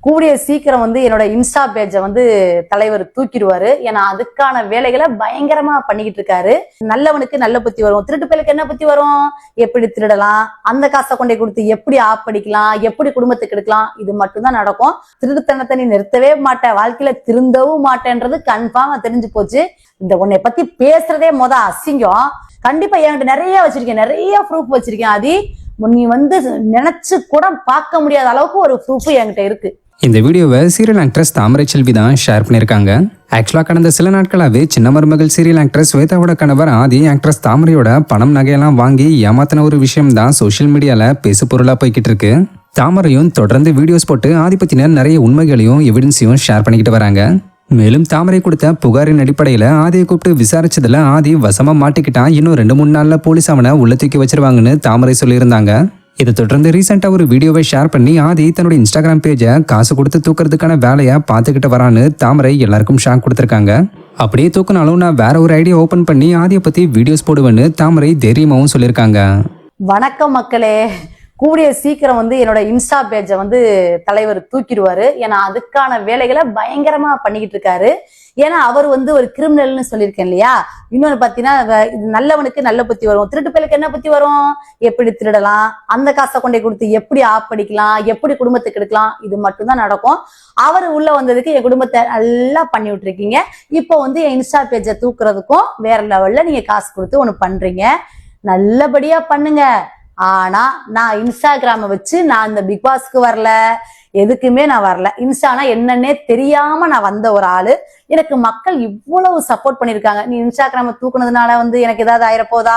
கூடிய சீக்கிரம் வந்து என்னோட இன்ஸ்டா பேஜை வந்து தலைவர் தூக்கிடுவாரு. ஏன்னா அதுக்கான வேலைகளை பயங்கரமா பண்ணிக்கிட்டு இருக்காரு. நல்லவனுக்கு நல்ல புத்தி வரும், திருட்டு பயலுக்கு என்ன புத்தி வரும்? எப்படி திருடலாம், அந்த காசை கொண்டே கொடுத்து எப்படி ஆப்படிக்கலாம், எப்படி குடும்பத்துக்கு எடுக்கலாம், இது மட்டும்தான் நடக்கும். திருட்டுத்தனத்தை நீ நிறுத்தவே மாட்டேன், வாழ்க்கையில திருந்தவும் மாட்டேன்றது கன்ஃபார்மா தெரிஞ்சு போச்சு. இந்த உன்னை பத்தி பேசுறதே அசிங்கம். கண்டிப்பா என்கிட்ட நிறைய வச்சிருக்கேன், நிறைய ப்ரூஃப் வச்சிருக்கேன். அது நீ வந்து நினைச்சு கூட பார்க்க முடியாத அளவுக்கு ஒரு ப்ரூஃப் என்கிட்ட இருக்கு. இந்த வீடியோவை சீரியல் ஆக்ட்ரஸ் தாமரை செல்வி தான் ஷேர் பண்ணியிருக்காங்க. ஆக்சுவலாக கடந்த சில நாட்களாகவே சின்ன மருமகள் சீரியல் ஆக்ட்ரஸ் ஸ்வேதாவோட கணவர் ஆதி ஆக்ட்ரஸ் தாமரையோட பணம் நகையெல்லாம் வாங்கி ஏமாத்தின ஒரு விஷயம் தான் சோஷியல் மீடியால பேசு பொருளா போய்கிட்டு இருக்கு. தாமரையும் தொடர்ந்து வீடியோஸ் போட்டு ஆதி பத்தின நிறைய உண்மைகளையும் எவிடன்ஸையும் ஷேர் பண்ணிக்கிட்டு வராங்க. மேலும் தாமரை கொடுத்த புகாரின் அடிப்படையில ஆதியை கூப்பிட்டு விசாரிச்சதுல ஆதி வசமா மாட்டிக்கிட்டான். இன்னும் 2-3 நாள்ல போலீஸ் அவனை உள்ள தூக்கி வச்சிருவாங்கன்னு தாமரை சொல்லியிருந்தாங்க. இதை தொடர்ந்து ரீசெண்டா ஒரு வீடியோவை ஷேர் பண்ணி ஆதி தன்னோட இன்ஸ்டாகிராம் பேஜை காசு கொடுத்து தூக்குறதுக்கான வேலையை பார்த்துக்கிட்டு வரான்னு தாமரை எல்லாருக்கும் ஷாக் கொடுத்துருக்காங்க. அப்படியே தூக்குனாலும் நான் வேற ஒரு ஐடியா ஓபன் பண்ணி ஆதியை பத்தி வீடியோஸ் போடுவேன்னு தாமரை தைரியமாவும் சொல்லியிருக்காங்க. வணக்கம் மக்களே, கூடிய சீக்கிரம் வந்து என்னோட இன்ஸ்டா பேஜை வந்து தலைவர் தூக்கிடுவாரு. ஏன்னா அதுக்கான வேலைகளை பயங்கரமா பண்ணிக்கிட்டு இருக்காரு. ஏன்னா அவர் வந்து ஒரு கிரிமினல்னு சொல்லியிருக்கேன் இல்லையா. இன்னொன்னு பாத்தீங்கன்னா, நல்லவனுக்கு நல்ல புத்தி வரும், திருட்டு பயலுக்கு என்ன புத்தி வரும்? எப்படி திருடலாம், அந்த காசை கொண்டே கொடுத்து எப்படி ஆப்படிக்கலாம், எப்படி குடும்பத்துக்கு எடுக்கலாம், இது மட்டும்தான் நடக்கும். அவர் உள்ள வந்ததுக்கு என் குடும்பத்தை நல்லா பண்ணி விட்டுருக்கீங்க. இப்போ வந்து என் இன்ஸ்டா பேஜை தூக்குறதுக்கும் வேற லெவல்ல நீங்க காசு கொடுத்து ஒண்ணு பண்றீங்க, நல்லபடியா பண்ணுங்க. ஆனா நான் இன்ஸ்டாகிராம வச்சு நான் இந்த பிக் பாஸ்க்கு வரல, எதுக்குமே நான் வரல. இன்ஸ்டானா என்னன்னே தெரியாம நான் வந்த ஒரு ஆளு. எனக்கு மக்கள் இவ்வளவு சப்போர்ட் பண்ணிருக்காங்க. நீ இன்ஸ்டாகிராம தூக்குனதுனால வந்து எனக்கு ஏதாவது ஆயிரப்போதா?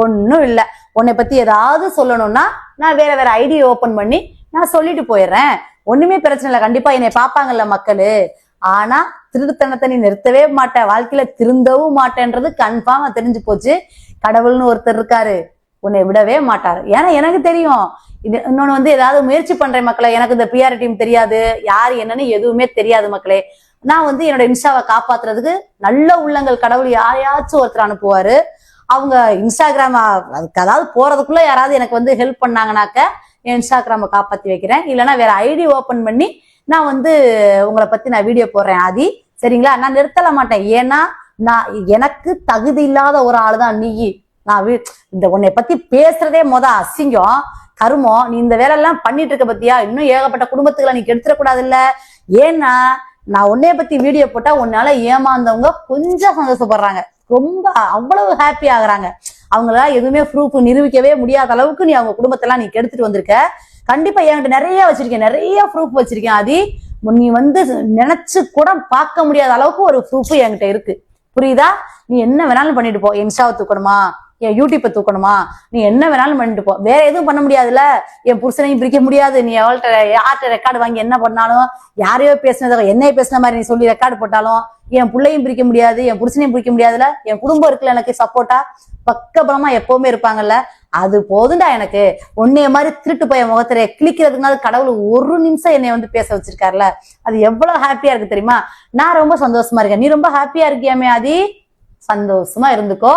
ஒன்னும் இல்ல. உன்னை பத்தி ஏதாவது சொல்லணும்னா நான் வேற ஐடி ஓபன் பண்ணி நான் சொல்லிட்டு போயிடுறேன், ஒண்ணுமே பிரச்சனை இல்லை. கண்டிப்பா என்னை பாப்பாங்கல்ல மக்களு. ஆனா திருட்டுத்தனத்தை நீ நிறுத்தவே மாட்டேன், வாழ்க்கையில திருந்தவும் மாட்டேன்றது கன்ஃபார்மா தெரிஞ்சு போச்சு. கடவுள்னு ஒருத்தர் இருக்காரு, உன்னை விடவே மாட்டாரு. ஏன்னா எனக்கு தெரியும். இன்னொன்னு வந்து ஏதாவது முயற்சி பண்றேன் மக்களே. எனக்கு இந்த பிஆர் டீம் தெரியாது, யாரு என்னன்னு எதுவுமே தெரியாது மக்களே. நான் வந்து என்னோட இன்ஸ்டாவை காப்பாத்துறதுக்கு நல்ல உள்ளங்கள் கடவுள் யாரையாச்சும் ஒருத்தர் அனுப்புவாரு. அவங்க இன்ஸ்டாகிராம அதுக்கு அதாவது போறதுக்குள்ள யாராவது எனக்கு வந்து ஹெல்ப் பண்ணாங்கனாக்க என் இன்ஸ்டாகிராம காப்பாத்தி வைக்கிறேன். இல்லைன்னா வேற ஐடி ஓபன் பண்ணி நான் வந்து உங்களை பத்தி நான் வீடியோ போடுறேன் ஆதி, சரிங்களா? நான் நிறுத்தல மாட்டேன். ஏன்னா நான் எனக்கு தகுதி இல்லாத ஒரு ஆளுதான் நீ. நான் இந்த உன்னை பத்தி பேசுறதே அசிங்கம், கருமம். நீ இந்த வேலை எல்லாம் பண்ணிட்டு இருக்க பத்தியா? இன்னும் ஏகப்பட்ட குடும்பத்துக்களை நீ கெடுத்துடக்கூடாது இல்ல. ஏன்னா நான் உன்னைய பத்தி வீடியோ போட்டா உன்னால ஏமாந்தவங்க கொஞ்சம் சந்தோஷப்படுறாங்க, ரொம்ப அவ்வளவு ஹாப்பி ஆகுறாங்க. அவங்களால எதுவுமே ப்ரூஃப் நிரூபிக்கவே முடியாத அளவுக்கு நீ அவங்க குடும்பத்தெல்லாம் நீ கெடுத்துட்டு வந்திருக்க. கண்டிப்பா என்கிட்ட நிறைய வச்சிருக்கேன், நிறைய ப்ரூஃப் வச்சிருக்கேன். அது நீ வந்து நினைச்சு கூட பார்க்க முடியாத அளவுக்கு ஒரு ப்ரூஃப் என்கிட்ட இருக்கு, புரியுதா? நீ என்ன வேணாலும் பண்ணிட்டு போ. இன்ஸ்டாவை தூக்கணுமா, என் யூடியூப்பை தூக்கணுமா, நீ என்ன வேணாலும் பண்ணிட்டு போ. வேற எதுவும் பண்ண முடியாதுல்ல. என் புருஷனையும் பிரிக்க முடியாது. நீ யார்கிட்ட ரெக்கார்டு வாங்கி என்ன பண்ணாலும், யாரையோ பேசினதாக என்னைய பேசின மாதிரி நீ சொல்லி ரெக்கார்டு போட்டாலும் என் பிள்ளையும் பிரிக்க முடியாது, என் புருஷனையும் பிரிக்க முடியாதுல. என் குடும்பம் இருக்குல்ல எனக்கு சப்போர்ட்டா, பக்கபலமா எப்பவுமே இருப்பாங்கல்ல. அது போதுண்டா எனக்கு. உன்னைய மாதிரி திருட்டு போய முகத்திரைய கிளிக்கிறதுனால கடவுள் ஒரு நிமிஷம் என்னை வந்து பேச வச்சிருக்காருல, அது எவ்வளவு ஹாப்பியா இருக்கு தெரியுமா? நான் ரொம்ப சந்தோஷமா இருக்கேன். நீ ரொம்ப ஹாப்பியா இருக்கியாமே ஆதி, சந்தோஷமா இருந்துக்கோ.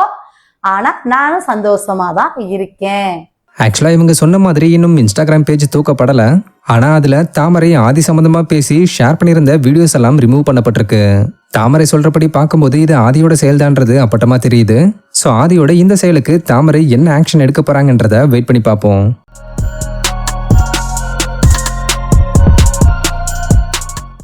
ஆனா நானும் சந்தோஷமா தான் இருக்கேன். ஆக்சுவலா இவங்க சொன்ன மாதிரி இன்னும் இன்ஸ்டாகிராம் பேஜ் தூக்கப்படல. ஆனா அதுல தாமரை ஆதி சம்பந்தமா பேசி ஷேர் பண்ணியிருந்த வீடியோஸ் எல்லாம் ரிமூவ் பண்ணப்பட்டிருக்கு. தாமரை சொல்றபடி பார்க்கும்போது இது ஆதியோட செயல்தான்றது அப்பட்டமா தெரியுது. சோ ஆதியோட இந்த செயலுக்கு தாமரை என்ன ஆக்ஷன் எடுக்க போறாங்கன்றத வெயிட் பண்ணி பார்ப்போம்.